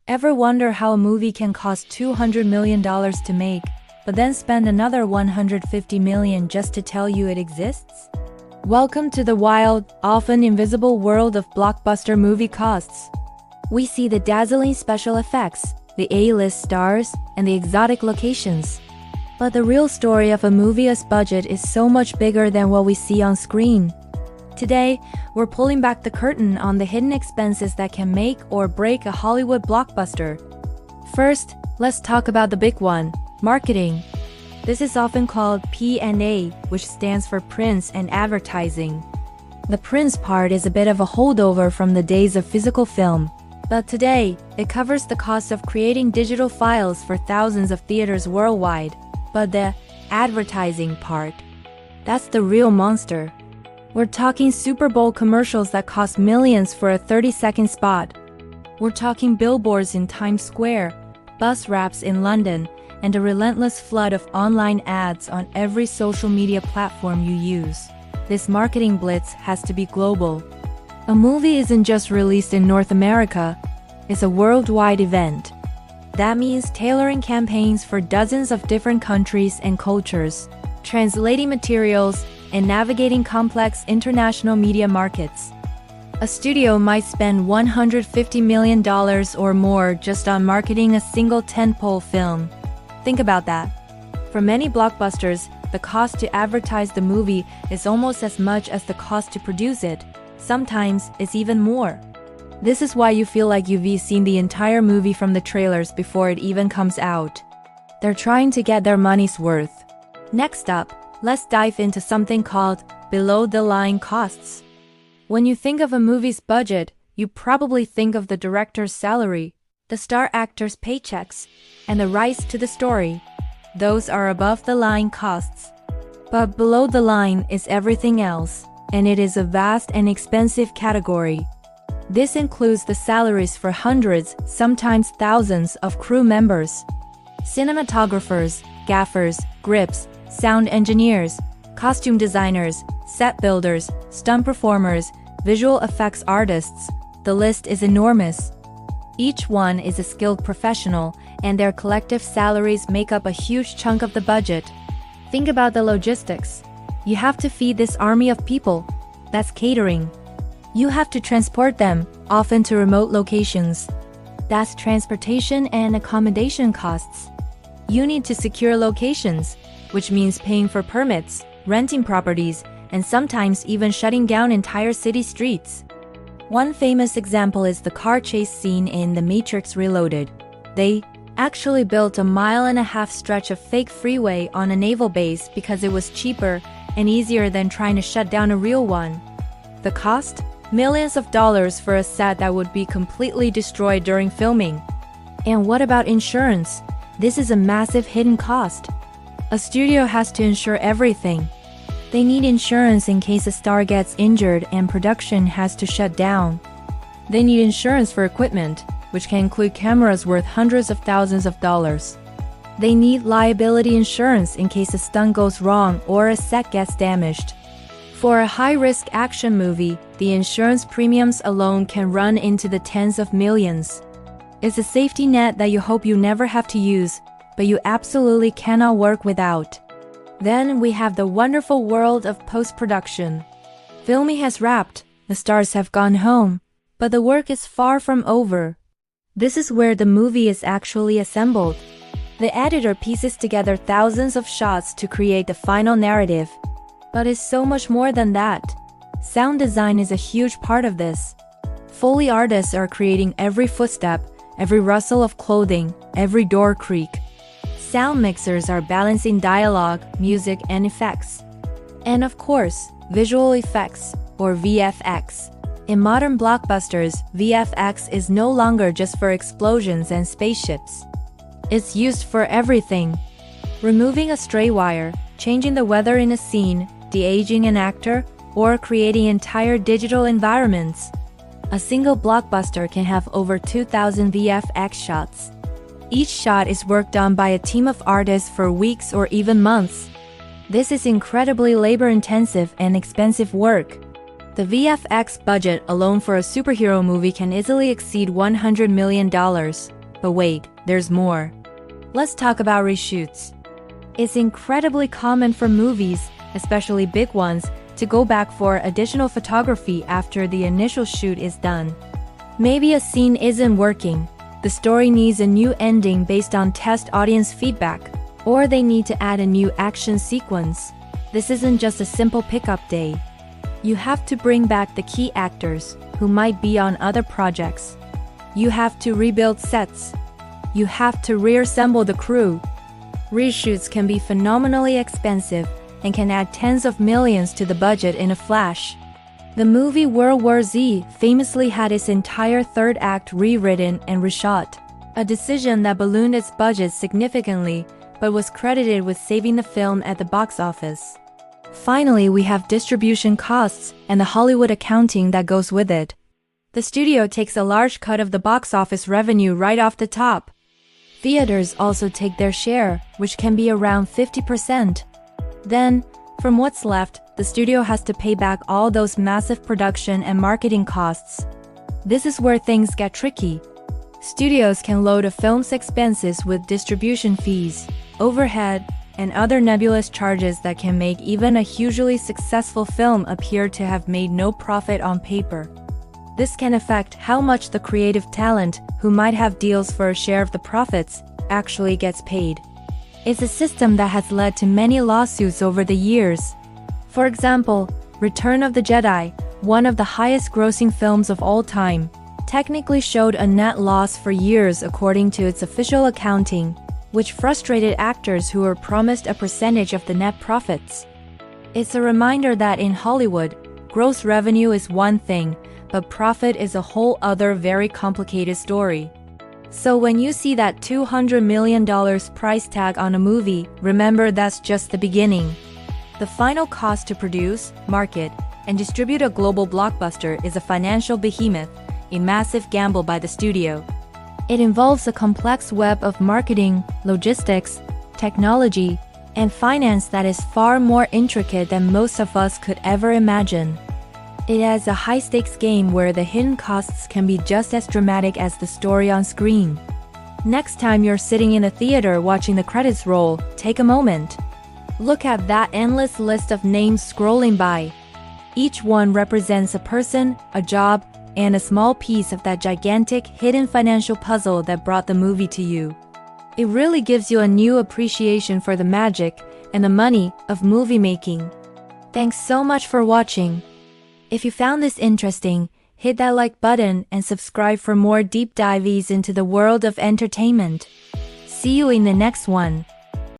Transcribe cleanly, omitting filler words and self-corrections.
Ever wonder how a movie can cost $200 million to make, but then spend another $150 million just to tell you it exists? Welcome to the wild, often invisible world of blockbuster movie costs. We see the dazzling special effects, the A-list stars, and the exotic locations. But the real story of a movie's budget is so much bigger than what we see on screen. Today, we're pulling back the curtain on the hidden expenses that can make or break a Hollywood blockbuster. First, let's talk about the big one, marketing. This is often called P&A, which stands for prints and advertising. The prints part is a bit of a holdover from the days of physical film, but today, it covers the cost of creating digital files for thousands of theaters worldwide. But the advertising part, that's the real monster. We're talking Super Bowl commercials that cost millions for a 30-second spot. We're talking billboards in Times Square, bus wraps in London, and a relentless flood of online ads on every social media platform you use. This marketing blitz has to be global. A movie isn't just released in North America, it's a worldwide event. That means tailoring campaigns for dozens of different countries and cultures, translating materials, and navigating complex international media markets. A studio might spend $150 million or more just on marketing a single tentpole film. Think about that. For many blockbusters, the cost to advertise the movie is almost as much as the cost to produce it. Sometimes it's even more. This is why you feel like you've seen the entire movie from the trailers before it even comes out. They're trying to get their money's worth. Next up, let's dive into something called below-the-line costs. When you think of a movie's budget, you probably think of the director's salary, the star actor's paychecks, and the rights to the story. Those are above-the-line costs. But below the line is everything else, and it is a vast and expensive category. This includes the salaries for hundreds, sometimes thousands, of crew members. Cinematographers, gaffers, grips, sound engineers, costume designers, set builders, stunt performers, visual effects artists. The list is enormous. Each one is a skilled professional, and their collective salaries make up a huge chunk of the budget. Think about the logistics. You have to feed this army of people. That's catering. You have to transport them, often to remote locations. That's transportation and accommodation costs. You need to secure locations, which means paying for permits, renting properties, and sometimes even shutting down entire city streets. One famous example is the car chase scene in The Matrix Reloaded. They actually built a 1.5-mile stretch of fake freeway on a naval base because it was cheaper and easier than trying to shut down a real one. The cost? Millions of dollars for a set that would be completely destroyed during filming. And what about insurance? This is a massive hidden cost. A studio has to insure everything. They need insurance in case a star gets injured and production has to shut down. They need insurance for equipment, which can include cameras worth hundreds of thousands of dollars. They need liability insurance in case a stunt goes wrong or a set gets damaged. For a high-risk action movie, the insurance premiums alone can run into the tens of millions. It's a safety net that you hope you never have to use, but you absolutely cannot work without. Then we have the wonderful world of post-production. Filming has wrapped, the stars have gone home, but the work is far from over. This is where the movie is actually assembled. The editor pieces together thousands of shots to create the final narrative. But it's so much more than that. Sound design is a huge part of this. Foley artists are creating every footstep, every rustle of clothing, every door creak. Sound mixers are balancing dialogue, music, and effects. And of course, visual effects, or VFX. In modern blockbusters, VFX is no longer just for explosions and spaceships. It's used for everything. Removing a stray wire, changing the weather in a scene, de-aging an actor, or creating entire digital environments. A single blockbuster can have over 2,000 VFX shots. Each shot is worked on by a team of artists for weeks or even months. This is incredibly labor-intensive and expensive work. The VFX budget alone for a superhero movie can easily exceed $100 million. But wait, there's more. Let's talk about reshoots. It's incredibly common for movies, especially big ones, to go back for additional photography after the initial shoot is done. Maybe a scene isn't working, the story needs a new ending based on test audience feedback, or they need to add a new action sequence. This isn't just a simple pickup day. You have to bring back the key actors, who might be on other projects. You have to rebuild sets. You have to reassemble the crew. Reshoots can be phenomenally expensive and can add tens of millions to the budget in a flash. The movie World War Z famously had its entire third act rewritten and reshot, a decision that ballooned its budget significantly but was credited with saving the film at the box office. Finally, we have distribution costs and the Hollywood accounting that goes with it. The studio takes a large cut of the box office revenue right off the top. Theaters also take their share, which can be around 50%. Then, from what's left, the studio has to pay back all those massive production and marketing costs. This is where things get tricky. Studios can load a film's expenses with distribution fees, overhead, and other nebulous charges that can make even a hugely successful film appear to have made no profit on paper. This can affect how much the creative talent, who might have deals for a share of the profits, actually gets paid. It's a system that has led to many lawsuits over the years. For example, Return of the Jedi, one of the highest-grossing films of all time, technically showed a net loss for years according to its official accounting, which frustrated actors who were promised a percentage of the net profits. It's a reminder that in Hollywood, gross revenue is one thing, but profit is a whole other very complicated story. So when you see that $200 million price tag on a movie, remember that's just the beginning. The final cost to produce, market, and distribute a global blockbuster is a financial behemoth, a massive gamble by the studio. It involves a complex web of marketing, logistics, technology, and finance that is far more intricate than most of us could ever imagine. It is a high-stakes game where the hidden costs can be just as dramatic as the story on screen. Next time you're sitting in a theater watching the credits roll, take a moment. Look at that endless list of names scrolling by. Each one represents a person, a job, and a small piece of that gigantic, hidden financial puzzle that brought the movie to you. It really gives you a new appreciation for the magic and the money of movie making. Thanks so much for watching. If you found this interesting, hit that like button and subscribe for more deep dives into the world of entertainment. See you in the next one.